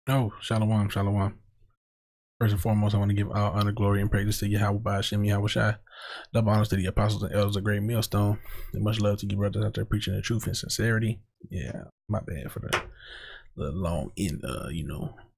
Oh, shalom, shalom. First and foremost, I want to give all honor, glory, and praise to Yahweh Ba'ashem, Yahweh Shai. Double honors to the apostles and elders of Great Millstone. And much love to you brothers out there preaching the truth and sincerity. Yeah, my bad for the long,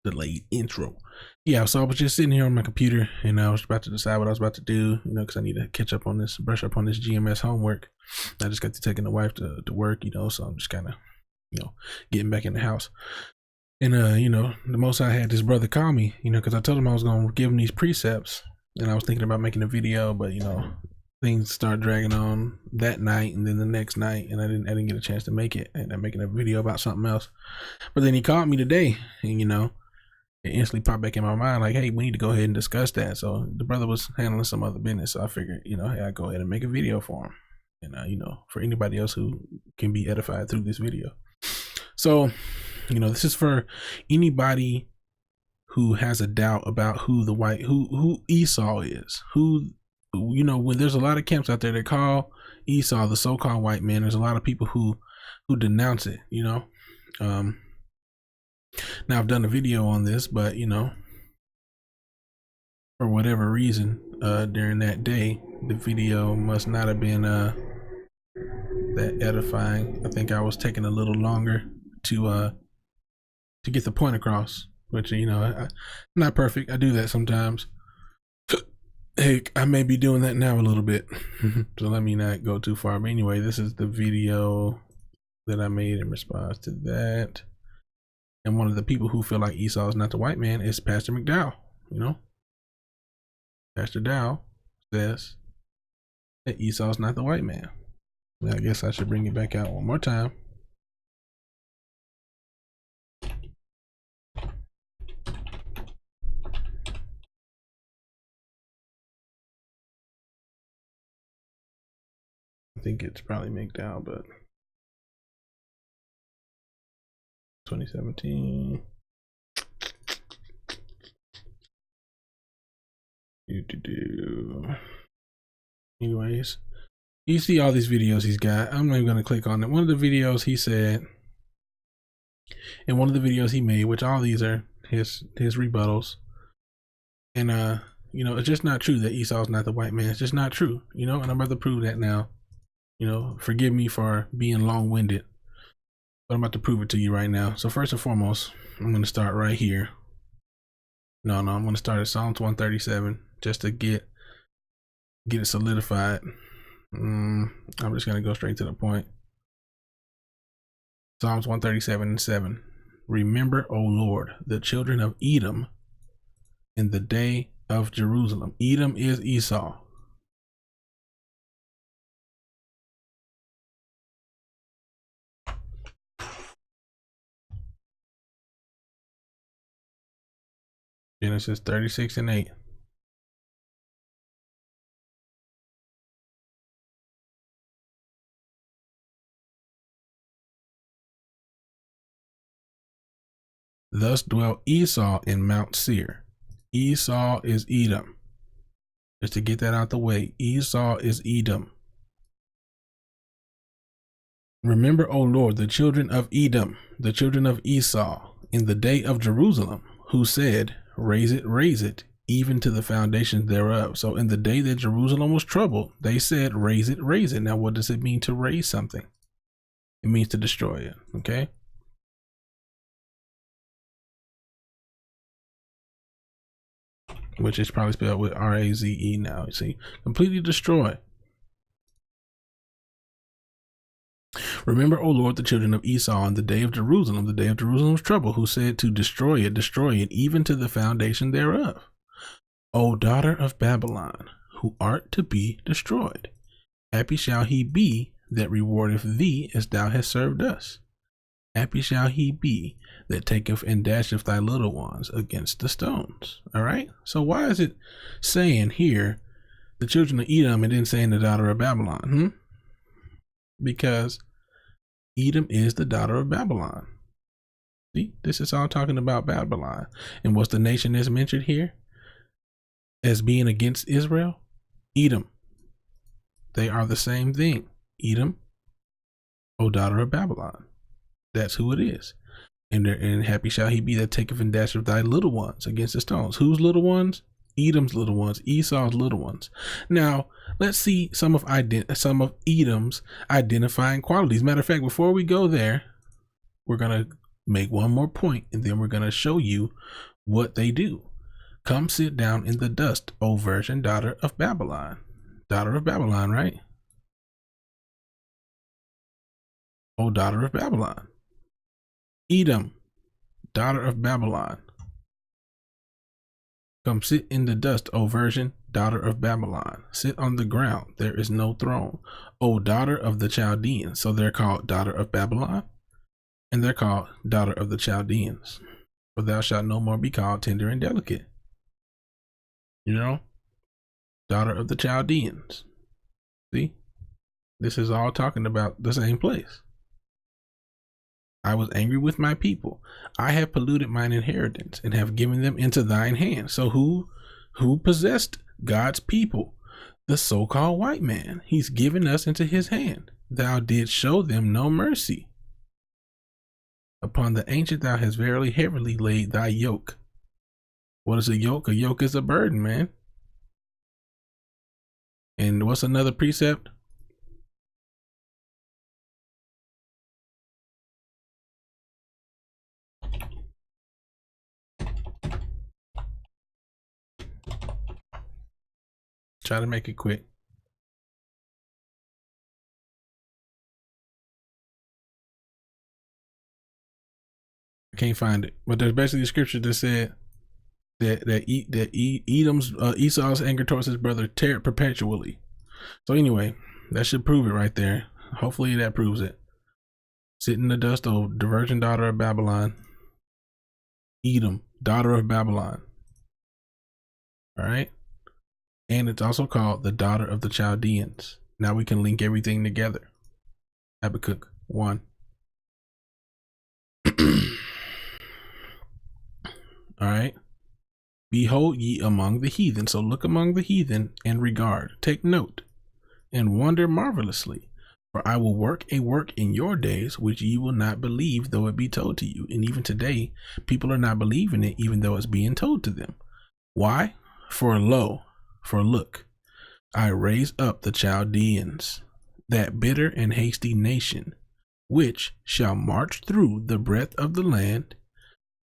delayed intro. Yeah, so I was just sitting here on my computer and I was about to decide what I was about to do, because I need to catch up on this, brush up on this GMS homework. I just got to taking the wife to work, so I'm just kind of, getting back in the house. And the most I had this brother call me, because I told him I was gonna give him these precepts, and I was thinking about making a video, but things started dragging on that night, and then the next night, and I didn't get a chance to make it, and I'm making a video about something else. But then he called me today, and it instantly popped back in my mind, like, hey, we need to go ahead and discuss that. So the brother was handling some other business, so I figured, hey, I'd go ahead and make a video for him, and for anybody else who can be edified through this video. So, this is for anybody who has a doubt about who Esau is. When there's a lot of camps out there that call Esau the so-called white man, there's a lot of people who denounce it. Now I've done a video on this, but for whatever reason, during that day, the video must not have been that edifying. I think I was taking a little longer to get the point across, which I'm not perfect. I do that sometimes. Heck, I may be doing that now a little bit. So let me not go too far. But anyway, this is the video that I made in response to that. And one of the people who feel like Esau is not the white man is Pastor McDowell. Pastor Dow says that Esau is not the white man. Now, I guess I should bring it back out one more time. I think it's probably McDowell, but 2017. Anyways, you see all these videos he's got. I'm not even going to click on it. One of the videos he said, and one of the videos he made, which all these are his rebuttals, and it's just not true that Esau's not the white man. It's just not true, and I'm about to prove that now. Forgive me for being long-winded, but I'm about to prove it to you right now. So first and foremost, I'm going to start right here. I'm going to start at Psalms 137 just to get it solidified. I'm just going to go straight to the point. Psalms 137:7. Remember, O Lord, the children of Edom in the day of Jerusalem. Edom is Esau. Genesis 36:8. Thus dwelt Esau in Mount Seir. Esau is Edom. Just to get that out the way, Esau is Edom. Remember, O Lord, the children of Edom, the children of Esau, in the day of Jerusalem, who said, raise it, even to the foundations thereof. So in the day that Jerusalem was troubled, they said, raise it. Now, what does it mean to raise something? It means to destroy it, okay? Which is probably spelled with R-A-Z-E now. You see, completely destroy. Remember, O Lord, the children of Esau in the day of Jerusalem's trouble, who said to destroy it, even to the foundation thereof. O daughter of Babylon, who art to be destroyed, happy shall he be that rewardeth thee as thou hast served us. Happy shall he be that taketh and dasheth thy little ones against the stones. All right. So why is it saying here the children of Edom and then saying the daughter of Babylon? Because Edom is the daughter of Babylon. See, this is all talking about Babylon. And what's the nation that's mentioned here as being against Israel? Edom. They are the same thing. Edom, O daughter of Babylon. That's who it is. And happy shall he be that taketh and dasheth thy little ones against the stones. Whose little ones? Edom's little ones, Esau's little ones. Now, let's see some of Edom's identifying qualities. Matter of fact, before we go there, we're going to make one more point, and then we're going to show you what they do. Come sit down in the dust, O virgin daughter of Babylon. Daughter of Babylon, right? O daughter of Babylon. Edom, daughter of Babylon. Come sit in the dust, O virgin, daughter of Babylon. Sit on the ground, there is no throne. O daughter of the Chaldeans. So they're called daughter of Babylon, and they're called daughter of the Chaldeans. For thou shalt no more be called tender and delicate. You know? Daughter of the Chaldeans. See? This is all talking about the same place. I was angry with my people. I have polluted mine inheritance and have given them into thine hand. So who possessed God's people? The so-called white man. He's given us into his hand. Thou didst show them no mercy. Upon the ancient thou hast verily heavily laid thy yoke. What is a yoke? A yoke is a burden, man. And what's another precept? Try to make it quick. I can't find it, but there's basically a scripture that said that Edom's Esau's anger towards his brother teared perpetually. So anyway, that should prove it right there. Hopefully that proves it. Sit in the dust, O the virgin daughter of Babylon. Edom, daughter of Babylon. All right. And it's also called the daughter of the Chaldeans. Now we can link everything together. Habakkuk 1. All right. Behold ye among the heathen. So look among the heathen and regard. Take note and wonder marvelously. For I will work a work in your days which ye will not believe, though it be told to you. And even today, people are not believing it, even though it's being told to them. Why? For look, I raise up the Chaldeans, that bitter and hasty nation, which shall march through the breadth of the land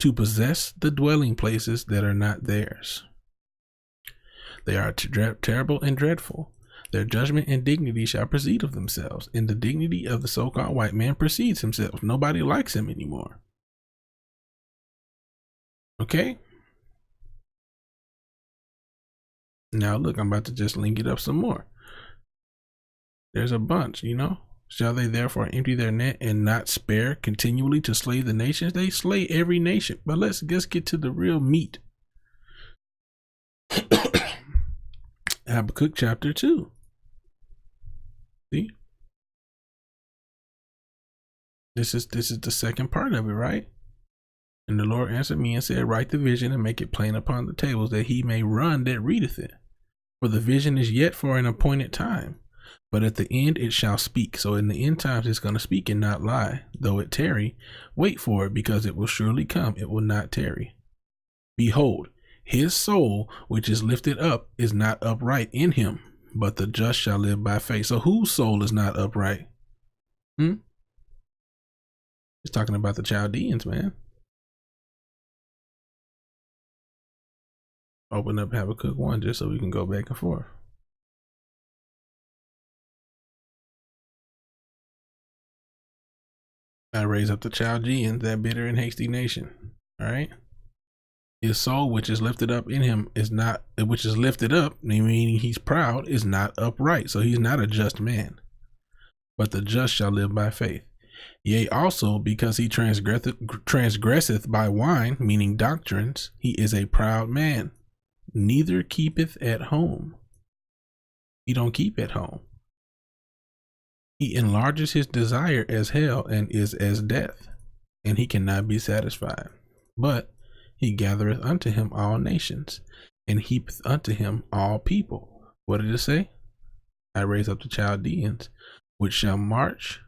to possess the dwelling places that are not theirs. They are terrible and dreadful. Their judgment and dignity shall proceed of themselves, and the dignity of the so-called white man precedes himself. Nobody likes him anymore. Okay? Now look, I'm about to just link it up some more. There's a bunch, you know. Shall they therefore empty their net and not spare continually to slay the nations? They slay every nation. But let's just get to the real meat. Habakkuk chapter 2. See? This is the second part of it, right? And the Lord answered me and said, write the vision and make it plain upon the tables, that he may run that readeth it. For the vision is yet for an appointed time, but at the end it shall speak. So in the end times it's going to speak and not lie. Though it tarry, wait for it, because it will surely come. It will not tarry. Behold, his soul which is lifted up is not upright in him, but the just shall live by faith. So whose soul is not upright? It's talking about the Chaldeans, man. Open up Habakkuk 1 just so we can go back and forth. I raise up the Chaldeans, that bitter and hasty nation. All right. His soul, which is lifted up in him, is not, which is lifted up, meaning he's proud, is not upright. So he's not a just man, but the just shall live by faith. Yea, also because he transgresseth by wine, meaning doctrines, he is a proud man. Neither keepeth at home. He don't keep at home. He enlarges his desire as hell and is as death, and he cannot be satisfied. But he gathereth unto him all nations, and heapeth unto him all people. What did it say? I raise up the Chaldeans, which shall march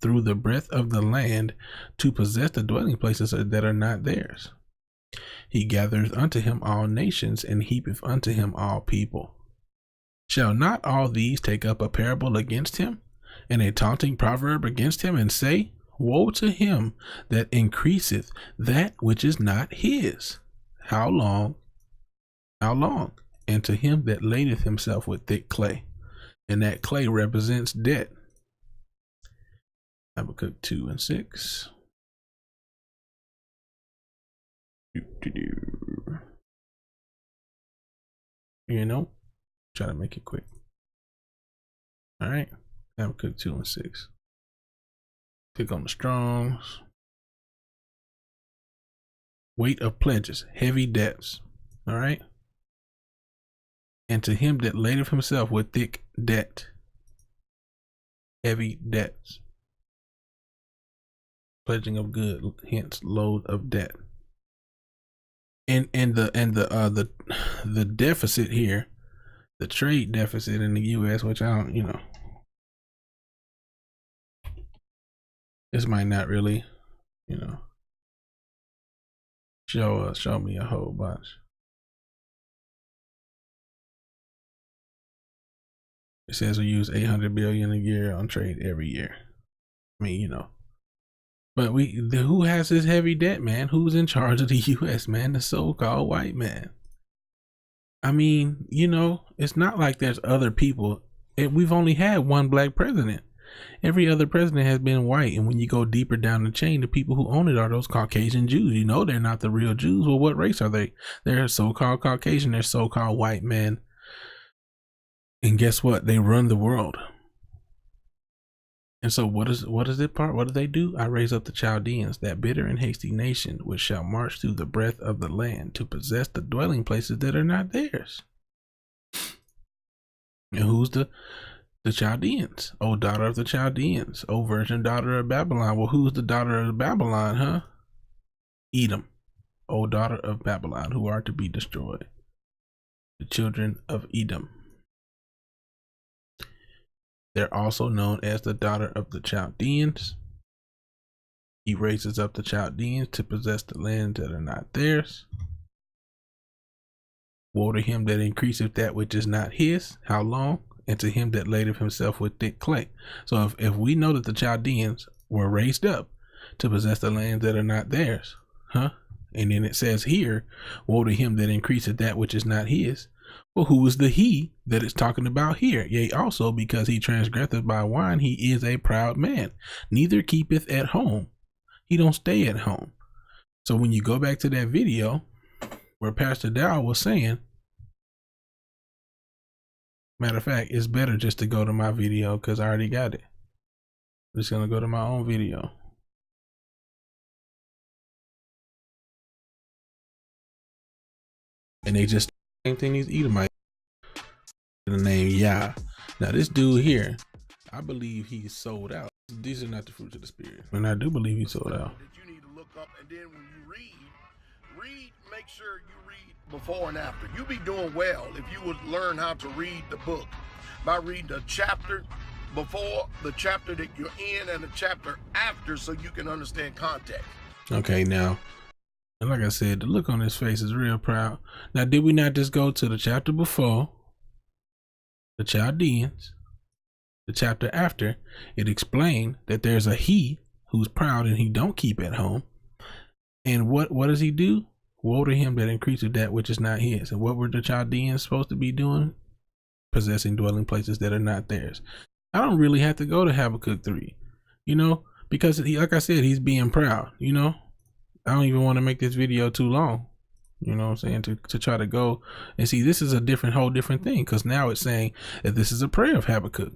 through the breadth of the land to possess the dwelling places that are not theirs. He gathereth unto him all nations, and heapeth unto him all people. Shall not all these take up a parable against him, and a taunting proverb against him, and say, Woe to him that increaseth that which is not his? How long? How long? And to him that ladeth himself with thick clay. And that clay represents debt. Habakkuk 2:6. You know, try to make it quick. All right, Habakkuk 2:6. Click on the Strongs. Weight of pledges, heavy debts. All right. And to him that ladeth himself with thick debt, heavy debts, pledging of good, hence load of debt. And the deficit here, the trade deficit in the U.S., which I don't, this might not really, show me a whole bunch. It says we use 800 billion a year on trade every year. I mean, but who has this heavy debt, man? Who's in charge of the U.S., man? The so-called white man. I mean, it's not like there's other people. We've only had one black president. Every other president has been white. And when you go deeper down the chain, the people who own it are those Caucasian Jews. They're not the real Jews. Well, what race are they? They're so-called Caucasian. They're so-called white men. And guess what? They run the world. And so what is it part? What do they do? I raise up the Chaldeans, that bitter and hasty nation, which shall march through the breadth of the land to possess the dwelling places that are not theirs. And who's the Chaldeans? O daughter of the Chaldeans, O virgin daughter of Babylon. Well, who's the daughter of Babylon, huh? Edom, O daughter of Babylon, who are to be destroyed. The children of Edom. They're also known as the daughter of the Chaldeans. He raises up the Chaldeans to possess the lands that are not theirs. Woe to him that increaseth that which is not his. How long? And to him that ladeth himself with thick clay. So if we know that the Chaldeans were raised up to possess the lands that are not theirs, huh? And then it says here, woe to him that increaseth that which is not his. Well, who is the he that it's talking about here? Yea, also because he transgresseth by wine, he is a proud man, neither keepeth at home. He don't stay at home. So when you go back to that video where Pastor Dow was saying, matter of fact, it's better just to go to my video because I already got it. I'm just going to go to my own video. And they just same thing these Edomites. The name Yah. Now this dude here, I believe he's sold out. These are not the fruits of the spirit, and I do believe he's sold out. That you need to look up, and then when you read, make sure you read before and after. You be doing well if you would learn how to read the book by reading the chapter before, the chapter that you're in, and the chapter after, so you can understand context. Okay, now. And like I said, the look on his face is real proud. Now, did we not just go to the chapter before, the Chaldeans, the chapter after? It explained that there's a he who's proud and he don't keep at home. And what does he do? Woe to him that increaseth that which is not his. And what were the Chaldeans supposed to be doing? Possessing dwelling places that are not theirs. I don't really have to go to Habakkuk 3, because he, like I said, he's being proud, I don't even want to make this video too long, what I'm saying, to try to go and see. This is a whole different thing, because now it's saying that this is a prayer of Habakkuk.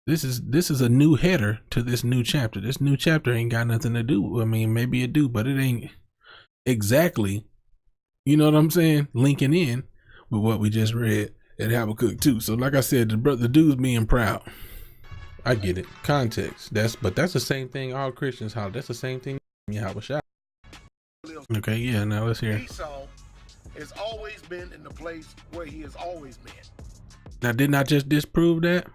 This is a new header to this new chapter. This new chapter ain't got nothing to do. I mean, maybe it do, but it ain't exactly, what I'm saying, linking in with what we just read at Habakkuk 2. So like I said, the dude's being proud. I get it. Context. That's the same thing all Christians holler. That's the same thing Yahweh. Okay, yeah, now let's hear. Esau has always been in the place where he has always been. Now, didn't I just disprove that?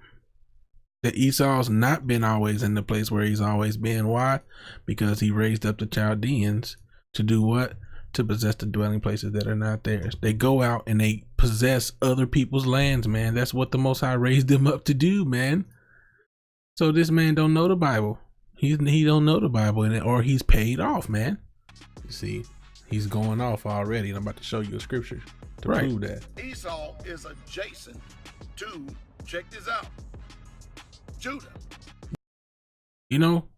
That Esau's not been always in the place where he's always been. Why? Because he raised up the Chaldeans to do what? To possess the dwelling places that are not theirs. They go out and they possess other people's lands, man. That's what the Most High raised them up to do, man. So this man don't know the Bible. He don't know the Bible, or he's paid off, man. You see, he's going off already, and I'm about to show you a scripture to prove that. Esau is adjacent to, check this out, Judah. You know,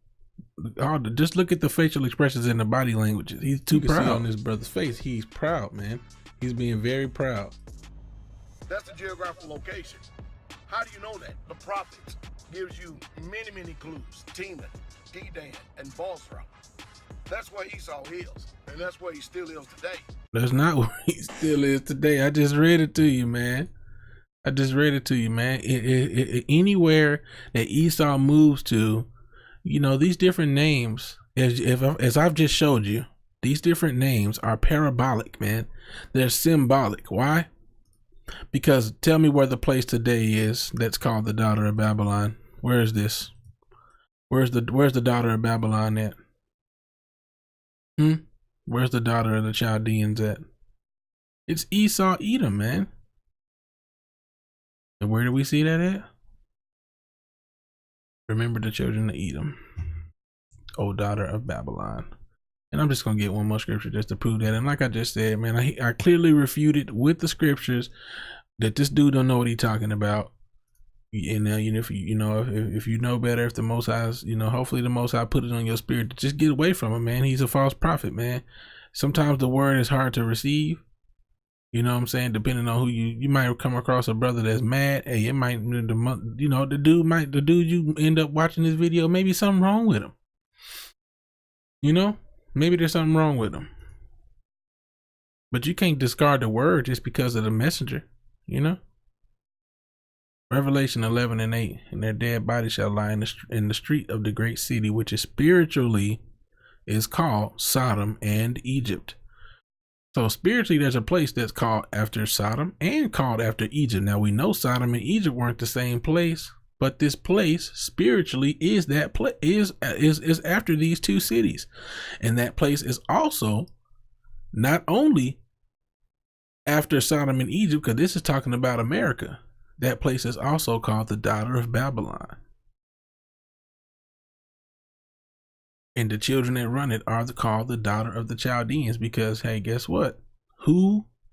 just look at the facial expressions and the body languages. He's too proud. See on this brother's face, he's proud, man. He's being very proud. That's the geographical location. How do you know that? The prophets gives you many, many clues. Teman, Dedan, and Bozrah. That's where Esau is, and that's where he still is today. That's not where he still is today. I just read it to you, man. Anywhere that Esau moves to, you know, these different names, as I've just showed you, these different names are parabolic, man. They're symbolic. Why? Because tell me where the place today is that's called the daughter of Babylon. Where is this? Where's the daughter of Babylon at? Where's the daughter of the Chaldeans at? It's Esau, Edom, man. And where do we see that at? Remember the children of Edom, O daughter of Babylon. And I'm just gonna get one more scripture just to prove that. And like I just said, man, I clearly refuted with the scriptures that this dude don't know what he's talking about. And if you know better, if the Most High, hopefully the Most High put it on your spirit to just get away from him, man. He's a false prophet, man. Sometimes the word is hard to receive. You know what I'm saying? Depending on who you might come across a brother that's mad. Hey, it might, the dude you end up watching this video, maybe something wrong with him. Maybe there's something wrong with him. But you can't discard the word just because of the messenger, Revelation 11:8, and their dead body shall lie in the street of the great city, which is spiritually is called Sodom and Egypt. So spiritually, there's a place that's called after Sodom and called after Egypt. Now we know Sodom and Egypt weren't the same place, but this place spiritually is that place is after these two cities, and that place is also not only after Sodom and Egypt, because this is talking about America. That place is also called the daughter of Babylon. And the children that run it are called the daughter of the Chaldeans, because, hey, guess what?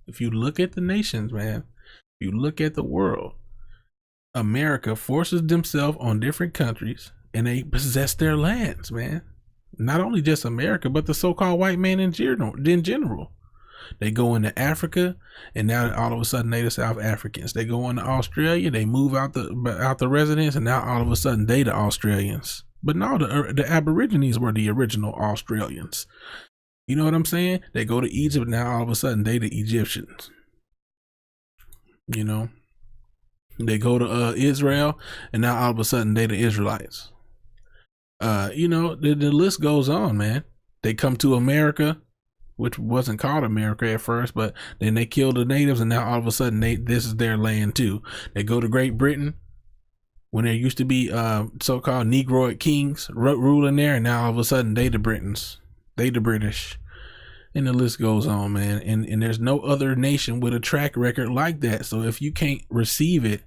If you look at the nations, man, if you look at the world, America forces themselves on different countries and they possess their lands, man. Not only just America, but the so-called white man in general. They go into Africa, and now all of a sudden they the South Africans. They go into Australia, they move out the residents, and now all of a sudden they the Australians. But no, the Aborigines were the original Australians. You know what I'm saying? They go to Egypt, now all of a sudden they the Egyptians. They go to Israel, and now all of a sudden they the Israelites. The list goes on, man. They come to America, which wasn't called America at first, but then they killed the natives, and now all of a sudden this is their land too. They go to Great Britain, when there used to be so-called Negroid kings ruling there, and now all of a sudden they the Britons, they the British, and the list goes on, man. And there's no other nation with a track record like that. So if you can't receive it,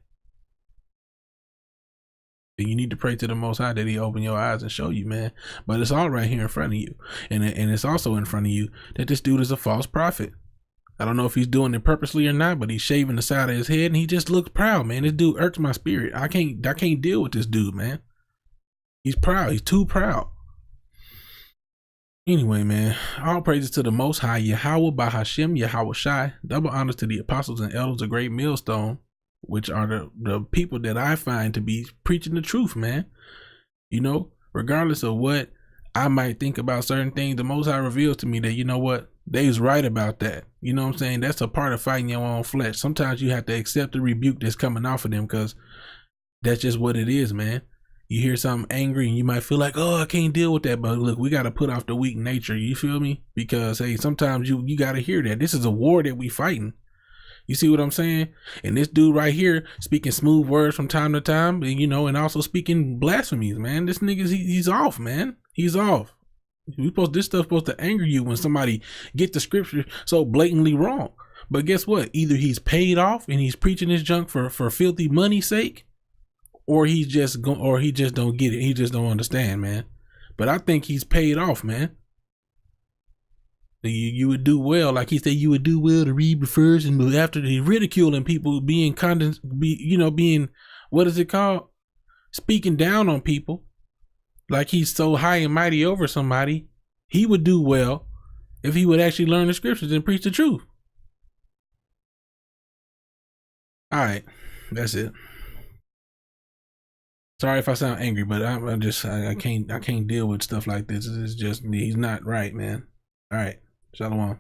then you need to pray to the Most High that He open your eyes and show you, man. But it's all right here in front of you, and it's also in front of you that this dude is a false prophet. I don't know if he's doing it purposely or not, but he's shaving the side of his head and he just looks proud, man. This dude irks my spirit. I can't deal with this dude, man. He's proud. He's too proud. Anyway, man, all praises to the Most High, Yahweh Bahashem, Yahweh Shai. Double honors to the apostles and elders of Great Millstone, which are the people that I find to be preaching the truth, man. Regardless of what I might think about certain things, the Most High reveals to me that, you know what? They was right about that. You know what I'm saying? That's a part of fighting your own flesh. Sometimes you have to accept the rebuke that's coming off of them, because that's just what it is, man. You hear something angry and you might feel like, oh, I can't deal with that. But look, we got to put off the weak nature. You feel me? Because, hey, sometimes you got to hear that. This is a war that we fighting. You see what I'm saying? And this dude right here speaking smooth words from time to time, you know, and also speaking blasphemies, man. This nigga's he's off, man. He's off. This stuff supposed to anger you when somebody get the scripture so blatantly wrong. But guess what? Either he's paid off and he's preaching this junk for filthy money's sake, or he just don't get it. He just don't understand, man. But I think he's paid off, man. You would do well, like he said, you would do well to read first, and after he ridiculing people, being what is it called? Speaking down on people, like he's so high and mighty over somebody. He would do well if he would actually learn the scriptures and preach the truth. All right, that's it. Sorry if I sound angry, but I can't deal with stuff like this. It's just he's not right, man. All right, shalom.